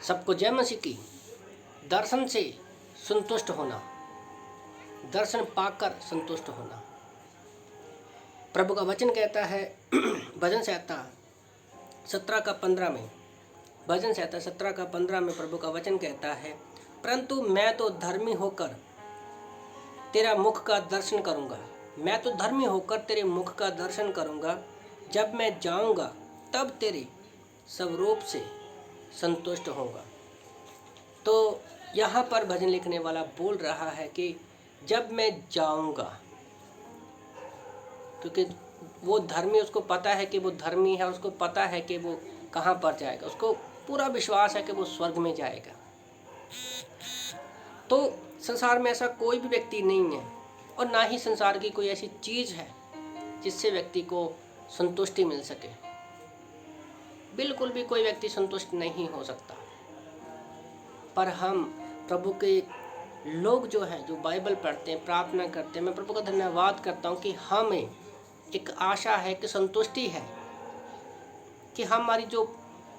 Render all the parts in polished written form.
सबको जय मसीह की। दर्शन से संतुष्ट होना, दर्शन पाकर संतुष्ट होना। प्रभु का वचन कहता है भजन संहिता 17:15 में, भजन संहिता 17:15 में प्रभु का वचन कहता है, परंतु मैं तो धर्मी होकर तेरा मुख का दर्शन करूँगा। मैं तो धर्मी होकर तेरे मुख का दर्शन करूँगा। जब मैं जाऊँगा तब तेरे स्वरूप से संतुष्ट होगा। तो यहाँ पर भजन लिखने वाला बोल रहा है कि जब मैं जाऊँगा, क्योंकि वो धर्मी, उसको पता है कि वो धर्मी है, उसको पता है कि वो कहाँ पर जाएगा, उसको पूरा विश्वास है कि वो स्वर्ग में जाएगा। तो संसार में ऐसा कोई भी व्यक्ति नहीं है और ना ही संसार की कोई ऐसी चीज़ है जिससे व्यक्ति को संतुष्टि मिल सके। बिल्कुल भी कोई व्यक्ति संतुष्ट नहीं हो सकता। पर हम प्रभु के लोग जो हैं, जो बाइबल पढ़ते हैं, प्रार्थना करते हैं, मैं प्रभु का धन्यवाद करता हूँ कि हमें एक आशा है कि संतुष्टि है, कि हमारी जो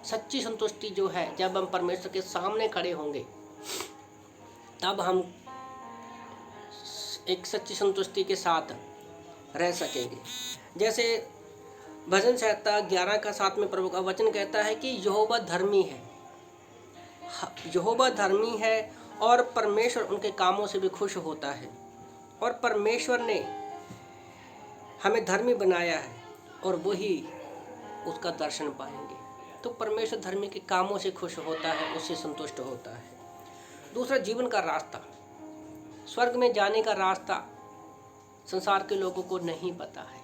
सच्ची संतुष्टि जो है, जब हम परमेश्वर के सामने खड़े होंगे तब हम एक सच्ची संतुष्टि के साथ रह सकेंगे। जैसे भजन संहिता 11:7 में प्रभु का वचन कहता है कि यहोवा धर्मी है, यहोवा धर्मी है और परमेश्वर उनके कामों से भी खुश होता है। और परमेश्वर ने हमें धर्मी बनाया है और वही उसका दर्शन पाएंगे। तो परमेश्वर धर्मी के कामों से खुश होता है, उससे संतुष्ट होता है। दूसरा, जीवन का रास्ता, स्वर्ग में जाने का रास्ता संसार के लोगों को नहीं पता है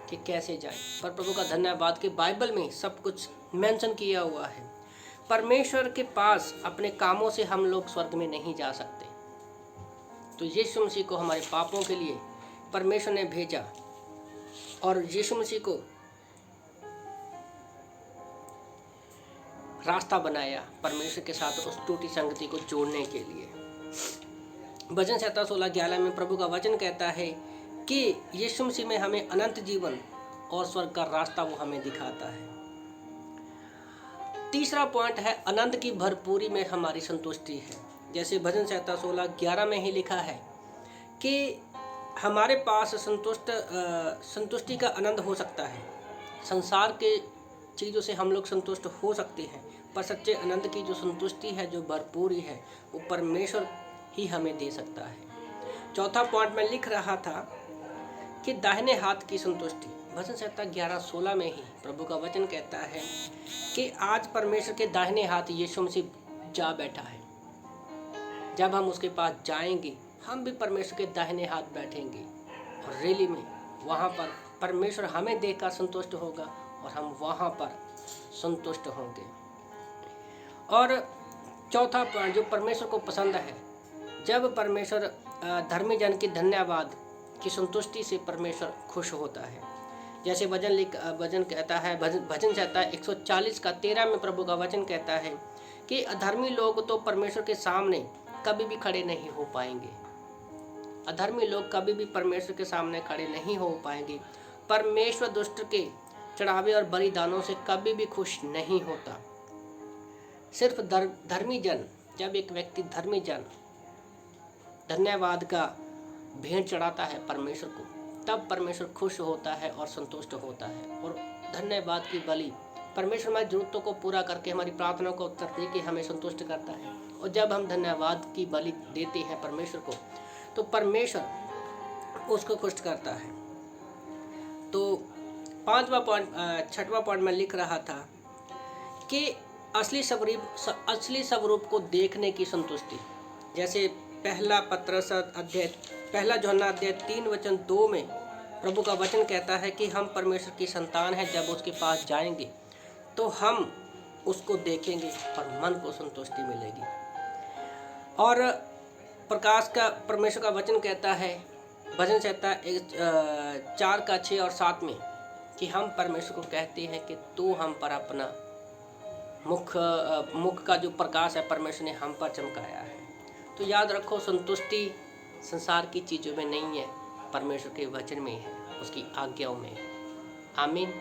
कि कैसे जाए। पर प्रभु का धन्यवाद कि बाइबल में सब कुछ मेंशन किया हुआ है। परमेश्वर के पास अपने कामों से हम लोग स्वर्ग में नहीं जा सकते। तो यीशु मसीह को हमारे पापों के लिए परमेश्वर ने भेजा और यीशु मसीह को रास्ता बनाया परमेश्वर के साथ उस टूटी संगति को जोड़ने के लिए। भजन संहिता 16:11 में प्रभु का वचन कहता है कि यीशु मसीह में हमें अनंत जीवन और स्वर्ग का रास्ता वो हमें दिखाता है। तीसरा पॉइंट है, आनंद की भरपूरी में हमारी संतुष्टि है। जैसे भजन संहिता 16:11 में ही लिखा है कि हमारे पास संतुष्टि का आनंद हो सकता है। संसार के चीज़ों से हम लोग संतुष्ट हो सकते हैं, पर सच्चे आनंद की जो संतुष्टि है, जो भरपूरी है, वो परमेश्वर ही हमें दे सकता है। चौथा पॉइंट में लिख रहा था कि दाहिने हाथ की संतुष्टि। भजन संहिता 11:16 में ही प्रभु का वचन कहता है कि आज परमेश्वर के दाहिने हाथ यीशु मसीह जा बैठा है। जब हम उसके पास जाएंगे, हम भी परमेश्वर के दाहिने हाथ बैठेंगे और रैली में वहाँ पर परमेश्वर हमें देखकर संतुष्ट होगा और हम वहाँ पर संतुष्ट होंगे। और चौथा पॉइंट जो परमेश्वर को पसंद है, जब परमेश्वर धर्मी जन की धन्यवाद की संतुष्टि से परमेश्वर खुश होता है। जैसे भजन कहता है, भजन संहिता 140:13 में प्रभु का वचन कहता है कि अधर्मी लोग तो परमेश्वर के सामने कभी भी खड़े नहीं हो पाएंगे। अधर्मी लोग कभी भी परमेश्वर के सामने खड़े नहीं हो पाएंगे। परमेश्वर दुष्ट के चढ़ावे और बलिदानों से कभी भी खुश नहीं होता। सिर्फ धर्मी जन, जब एक व्यक्ति धर्मी जन धन्यवाद का भेंट चढ़ाता है परमेश्वर को, तब परमेश्वर खुश होता है और संतुष्ट होता है। और धन्यवाद की बलि, परमेश्वर हमारी जरूरतों को पूरा करके, हमारी प्रार्थनाओं को उत्तर दे के हमें संतुष्ट करता है। और जब हम धन्यवाद की बलि देते हैं परमेश्वर को, तो परमेश्वर उसको खुश करता है। तो छठवां पॉइंट में लिख रहा था कि असली स्वरूप को देखने की संतुष्टि। जैसे पहला यूहन्ना अध्याय 3:2 में प्रभु का वचन कहता है कि हम परमेश्वर की संतान हैं। जब उसके पास जाएंगे तो हम उसको देखेंगे और मन को संतुष्टि मिलेगी। और परमेश्वर का वचन कहता है भजन संहिता 4:6 और 7 में कि हम परमेश्वर को कहते हैं कि तू हम पर अपना मुख का जो प्रकाश है परमेश्वर ने हम पर चमकाया है। तो याद रखो, संतुष्टि संसार की चीज़ों में नहीं है, परमेश्वर के वचन में है, उसकी आज्ञाओं में है। आमीन।